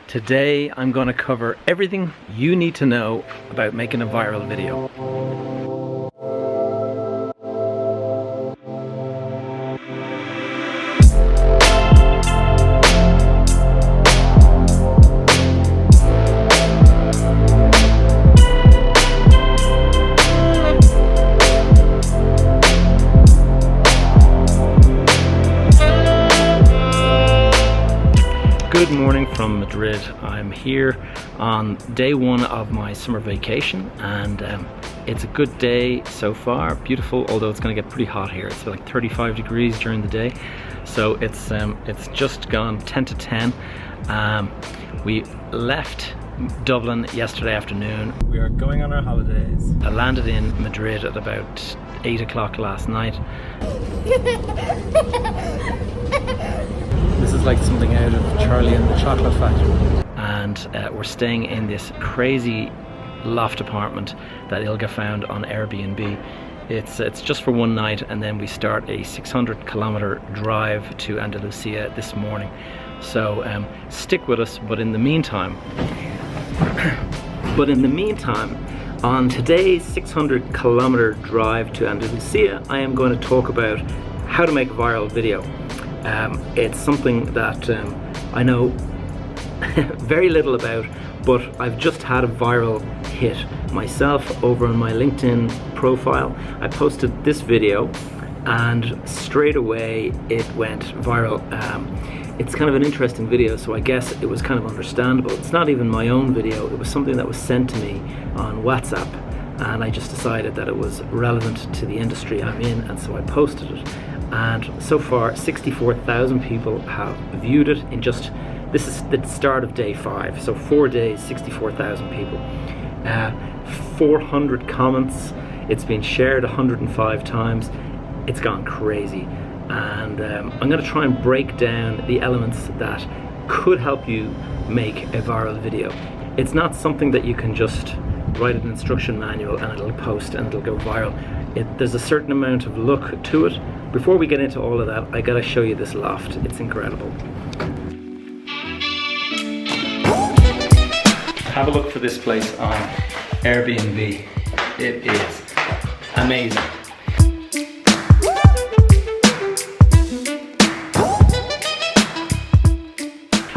Today I'm going to cover everything you need to know about making a viral video. Good morning from Madrid. I'm here on day one of my summer vacation, and it's a good day so far. Beautiful, although it's going to get pretty hot here. It's like 35 degrees during the day, so it's just gone 10 to 10. We left Dublin yesterday afternoon. We are going on our holidays. I landed in Madrid at about 8 o'clock last night. This is like something out of Charlie and the Chocolate Factory. And we're staying in this crazy loft apartment that Ilga found on Airbnb. It's just for one night, and then we start a 600-kilometer drive to Andalusia this morning. So stick with us, but in the meantime, on today's 600-kilometer drive to Andalusia, I am going to talk about how to make a viral video. It's something that I know very little about, but I've just had a viral hit myself over on my LinkedIn profile. I posted this video and straight away it went viral. It's kind of an interesting video, so I guess it was kind of understandable. It's not even my own video, it was something that was sent to me on WhatsApp, and I just decided that it was relevant to the industry I'm in, and so I posted it. And so far 64,000 people have viewed it in just, this is the start of day 5, so 4 days, 64,000 people. 400 comments, it's been shared 105 times, it's gone crazy. And I'm going to try and break down the elements that could help you make a viral video. It's not something that you can just write an instruction manual and it'll post and it'll go viral. There's a certain amount of look to it. Before we get into all of that, I gotta show you this loft. It's incredible. Have a look for this place on Airbnb. It is amazing.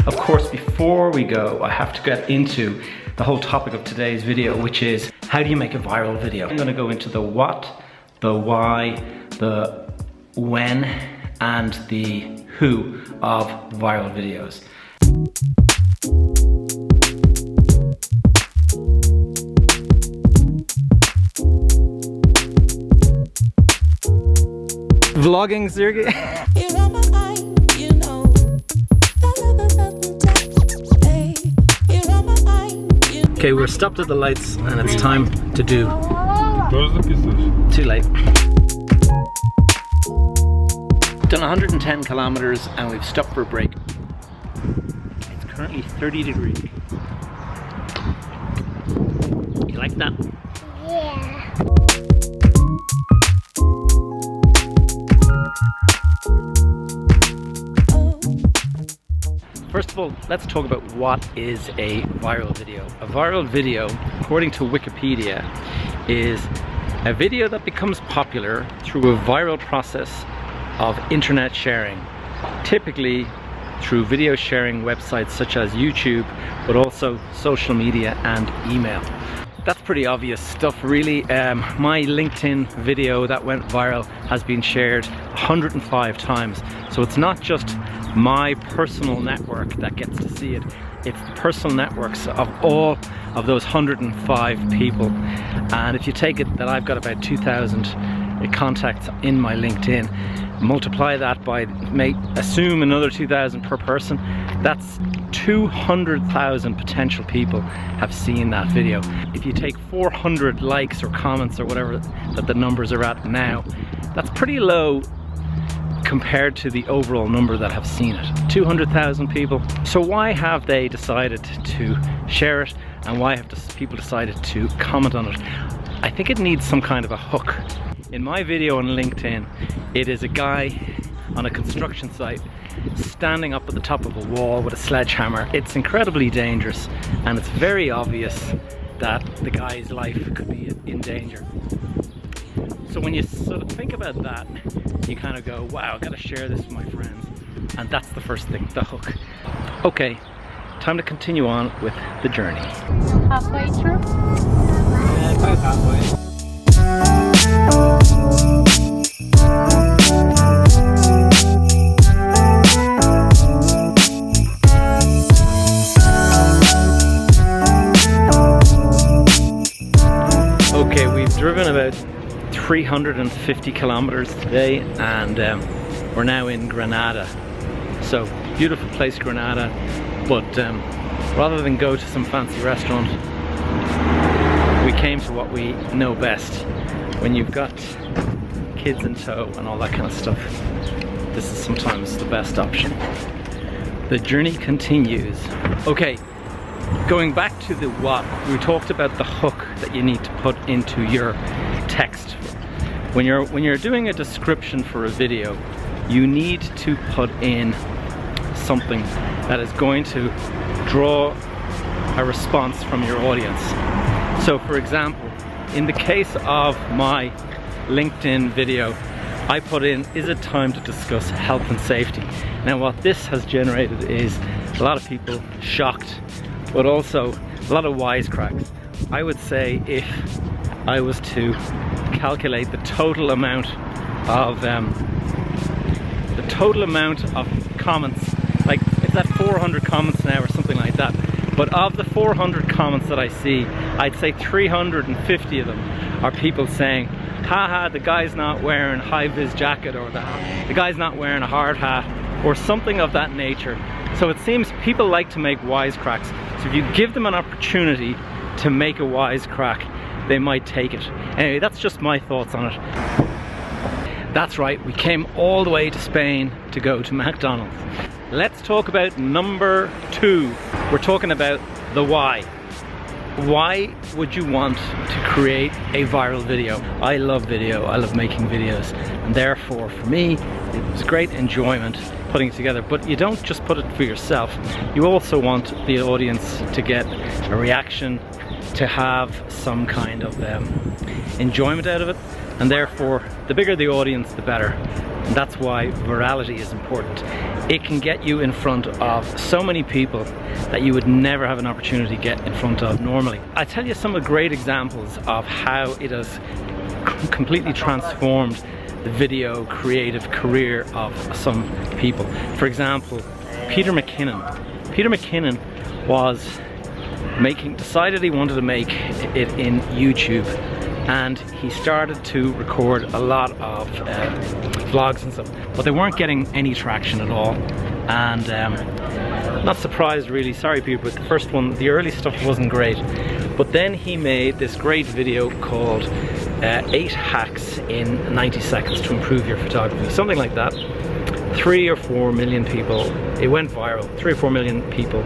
Of course, before we go, I have to get into the whole topic of today's video, which is how do you make a viral video? I'm gonna go into the what, the why, the when, and the who of viral videos. Vlogging, Sergey? Okay, we're stopped at the lights and it's time to do. Too late. Done 110 kilometers and we've stopped for a break. It's currently 30 degrees. You like that? Yeah. First of all, let's talk about what is a viral video. A viral video, according to Wikipedia, is a video that becomes popular through a viral process of internet sharing, typically through video sharing websites such as YouTube, but also social media and email. That's pretty obvious stuff, really. My LinkedIn video that went viral has been shared 105 times. So it's not just my personal network that gets to see it, it's the personal networks of all of those 105 people. And if you take it that I've got about 2,000 contacts in my LinkedIn, multiply that by, assume another 2,000 per person, that's 200,000 potential people have seen that video. If you take 400 likes or comments or whatever that the numbers are at now, that's pretty low compared to the overall number that have seen it. 200,000 people. So why have they decided to share it, and why have people decided to comment on it? I think it needs some kind of a hook. In my video on LinkedIn, it is a guy on a construction site standing up at the top of a wall with a sledgehammer. It's incredibly dangerous, and it's very obvious that the guy's life could be in danger. So when you sort of think about that, you kind of go, wow, I've got to share this with my friends. And that's the first thing, the hook. Okay, time to continue on with the journey. Halfway through? Yeah, about halfway. Okay, we've driven about 350 kilometers today, and we're now in Granada. So, beautiful place, Granada, but rather than go to some fancy restaurant, we came to what we know best. When you've got kids in tow and all that kind of stuff, this is sometimes the best option. The journey continues. Okay, going back to the what, we talked about the hook that you need to put into your text. When you're doing a description for a video, you need to put in something that is going to draw a response from your audience. So for example, in the case of my LinkedIn video, I put in, is it time to discuss health and safety? Now what this has generated is a lot of people shocked, but also a lot of wisecracks. I would say if I was to calculate the total amount of comments, like it's at 400 comments now or something like that, but of the 400 comments that I see, I'd say 350 of them are people saying, haha, the guy's not wearing a high-vis jacket, or the guy's not wearing a hard hat, or something of that nature. So it seems people like to make wisecracks. So if you give them an opportunity to make a wisecrack, they might take it. Anyway, that's just my thoughts on it. That's right, we came all the way to Spain to go to McDonald's. Let's talk about number 2. We're talking about the why. Why would you want to create a viral video? I love video, I love making videos, and therefore for me it was great enjoyment putting it together. But you don't just put it for yourself, you also want the audience to get a reaction, to have some kind of enjoyment out of it, and therefore the bigger the audience the better. And that's why virality is important. It can get you in front of so many people that you would never have an opportunity to get in front of normally. I tell you some of the great examples of how it has completely transformed the video creative career of some people. For example, Peter McKinnon. Peter McKinnon decided he wanted to make it in YouTube, and he started to record a lot of vlogs and stuff, but they weren't getting any traction at all. And not surprised really, sorry people, but the first one, the early stuff wasn't great. But then he made this great video called 8 hacks in 90 seconds to improve your photography, something like that. 3 or 4 million people, it went viral. 3 or 4 million people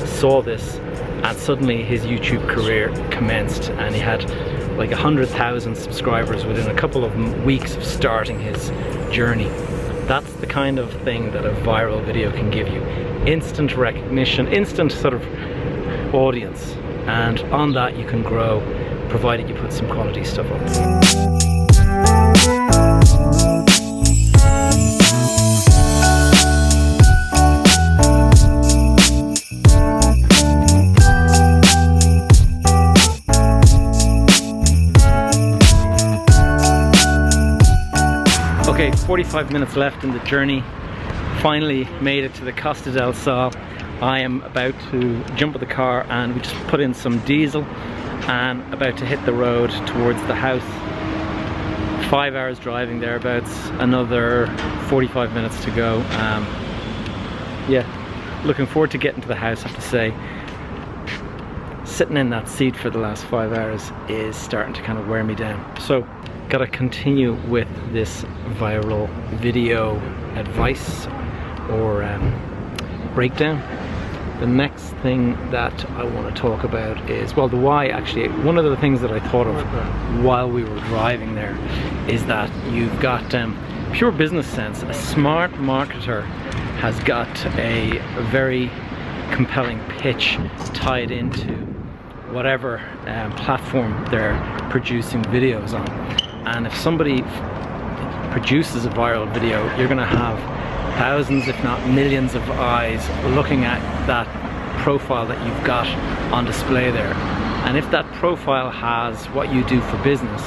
saw this, and suddenly his YouTube career commenced, and he had like 100,000 subscribers within a couple of weeks of starting his journey. That's the kind of thing that a viral video can give you. Instant recognition, instant sort of audience, and on that you can grow, provided you put some quality stuff up. Okay, 45 minutes left in the journey. Finally made it to the Costa del Sol. I am about to jump in the car, and we just put in some diesel and about to hit the road towards the house. 5 hours driving thereabouts, another 45 minutes to go. Yeah, looking forward to getting to the house, I have to say. Sitting in that seat for the last 5 hours is starting to kind of wear me down. So, gotta continue with this viral video advice or breakdown. The next thing that I want to talk about is, well, the why actually. One of the things that I thought of while we were driving there is that you've got pure business sense. A smart marketer has got a very compelling pitch tied into whatever platform they're producing videos on. And if somebody produces a viral video, you're going to have thousands, if not millions of eyes looking at that profile that you've got on display there. And if that profile has what you do for business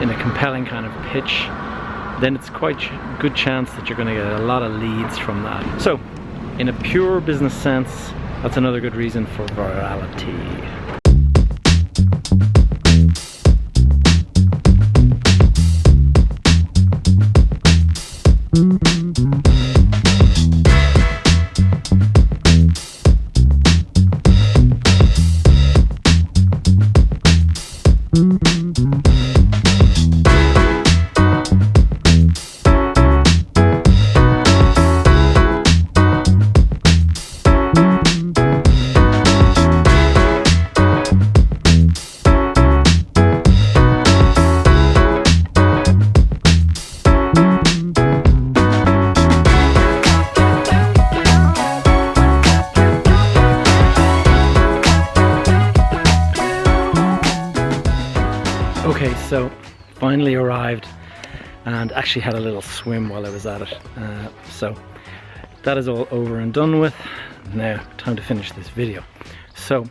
in a compelling kind of pitch, then it's quite a good chance that you're going to get a lot of leads from that. So in a pure business sense, that's another good reason for virality. Okay, so finally arrived and actually had a little swim while I was at it. So that is all over and done with. Now, time to finish this video. So,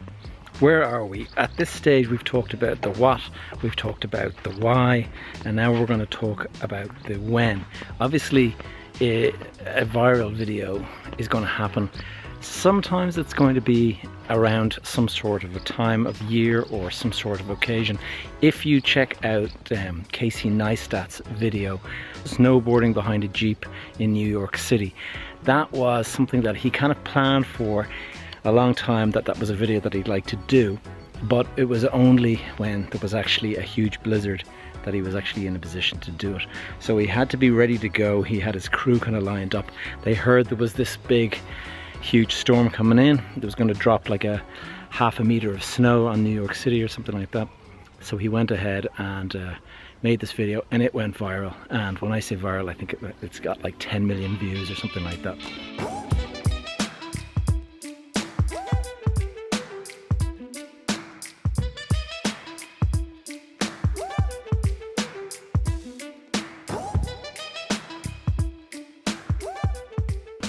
where are we? At this stage, we've talked about the what, we've talked about the why, and now we're going to talk about the when. Obviously, a viral video is going to happen. Sometimes it's going to be around some sort of a time of year or some sort of occasion. If you check out Casey Neistat's video, snowboarding behind a Jeep in New York City, that was something that he kind of planned for a long time, that was a video that he'd like to do, but it was only when there was actually a huge blizzard that he was actually in a position to do it. So he had to be ready to go. He had his crew kind of lined up. They heard there was this big huge storm coming in. It was going to drop like a half a meter of snow on New York City or something like that. So he went ahead and made this video, and it went viral. And when I say viral, I think it's got like 10 million views or something like that.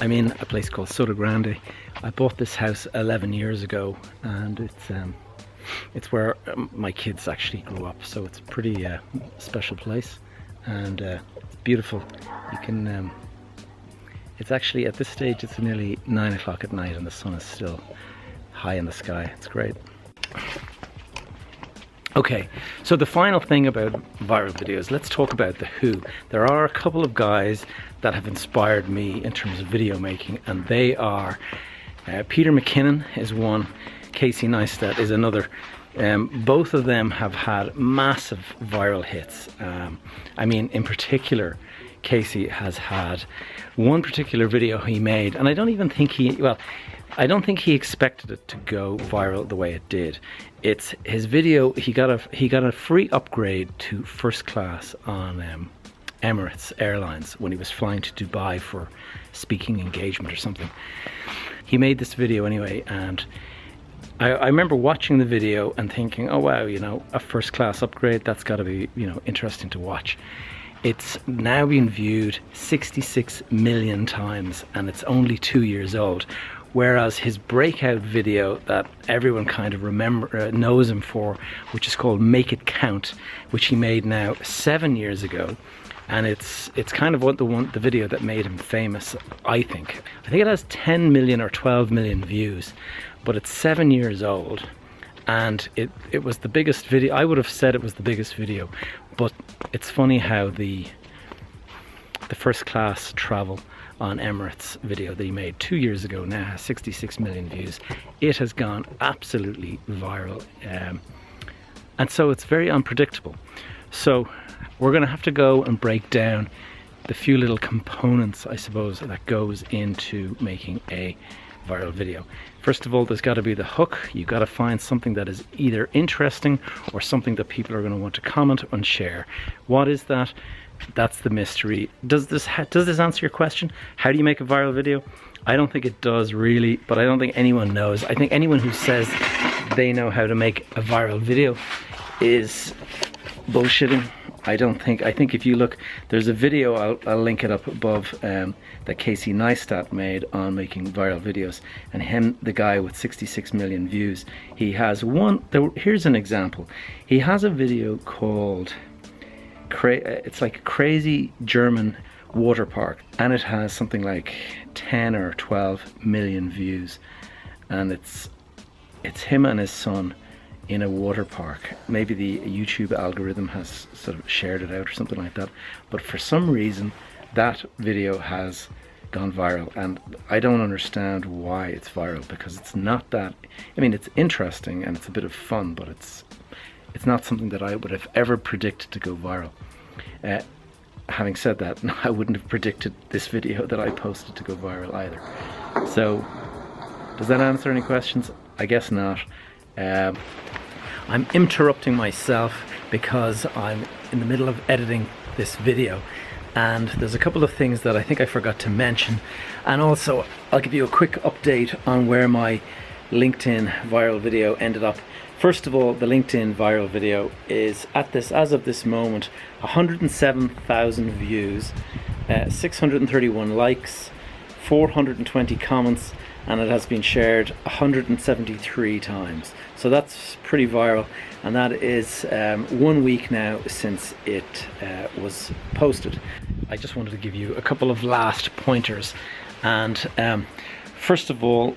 I'm in a place called Sotogrande. I bought this house 11 years ago, and it's where my kids actually grew up, so it's a pretty special place, and beautiful. You can it's actually, at this stage, it's nearly 9 o'clock at night and the sun is still high in the sky. It's great. Okay, so the final thing about viral videos, let's talk about the who. There are a couple of guys that have inspired me in terms of video making, and they are Peter McKinnon is one, Casey Neistat is another. Both of them have had massive viral hits. I mean, in particular, Casey has had one particular video he made, and I don't even think I don't think he expected it to go viral the way it did. It's his video. He got a free upgrade to first class on Emirates Airlines when he was flying to Dubai for speaking engagement or something. He made this video anyway, and I remember watching the video and thinking, oh wow, you know, a first class upgrade, that's got to be, you know, interesting to watch. It's now been viewed 66 million times, and it's only 2 years old. Whereas his breakout video that everyone kind of knows him for, which is called Make It Count, which he made now 7 years ago, and it's kind of the video that made him famous, I think. I think it has 10 million or 12 million views, but it's 7 years old, and it was the biggest video. I would have said it was the biggest video, but it's funny how the first class travel on Emirates video that he made 2 years ago now has 66 million views. It has gone absolutely viral, and so it's very unpredictable. So we're going to have to go and break down the few little components, I suppose, that goes into making a viral video. First of all, there's got to be the hook. You've got to find something that is either interesting or something that people are going to want to comment and share. What is that? that's the mystery. Does this answer your question? How do you make a viral video? I don't think it does really, but I don't think anyone knows. I think anyone who says they know how to make a viral video is bullshitting. I think if you look, there's a video, I'll link it up above, that Casey Neistat made on making viral videos, and the guy with 66 million views, he has here's an example. He has a video called, it's like Crazy German Water Park, and it has something like 10 or 12 million views, and it's him and his son in a water park. Maybe the YouTube algorithm has sort of shared it out or something like that, but for some reason that video has gone viral, and I don't understand why it's viral, because it's not that, I mean, it's interesting and it's a bit of fun, but it's not something that I would have ever predicted to go viral. Having said that, I wouldn't have predicted this video that I posted to go viral either. So does that answer any questions? I guess not. I'm interrupting myself because I'm in the middle of editing this video, and there's a couple of things that I think I forgot to mention, and also I'll give you a quick update on where my LinkedIn viral video ended up. First of all, the LinkedIn viral video is as of this moment, 107,000 views, 631 likes, 420 comments, and it has been shared 173 times. So that's pretty viral, and that is 1 week now since it was posted. I just wanted to give you a couple of last pointers, and first of all,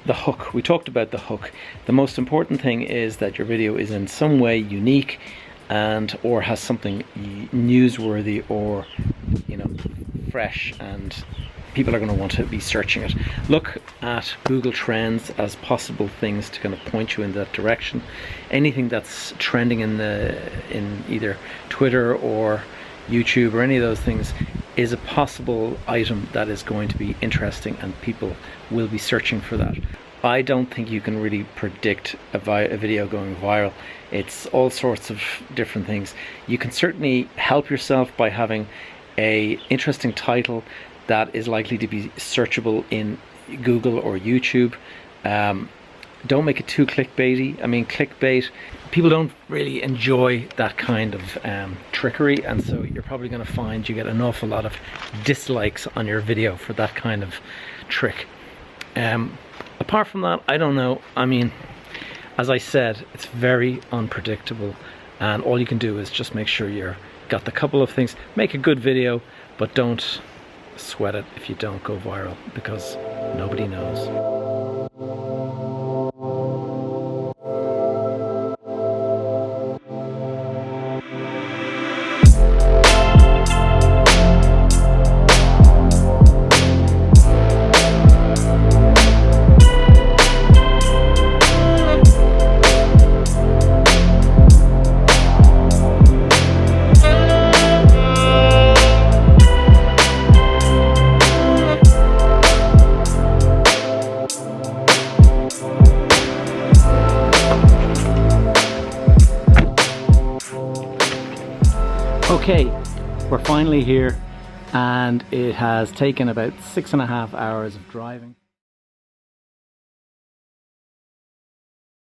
the hook. We talked about the hook. The most important thing is that your video is in some way unique or has something newsworthy or, you know, fresh, and people are going to want to be searching it. Look at Google Trends as possible things to kind of point you in that direction. Anything that's trending in either Twitter or YouTube or any of those things is a possible item that is going to be interesting, and people will be searching for that. I don't think you can really predict a video going viral. It's all sorts of different things. You can certainly help yourself by having an interesting title that is likely to be searchable in Google or YouTube. Don't make it too clickbaity. I mean, clickbait, people don't really enjoy that kind of trickery, and so you're probably going to find you get an awful lot of dislikes on your video for that kind of trick. Apart from that, I don't know. I mean, as I said, it's very unpredictable, and all you can do is just make sure you're got the couple of things. Make a good video, but don't sweat it if you don't go viral, because nobody knows. Okay, we're finally here, and it has taken about 6.5 hours of driving.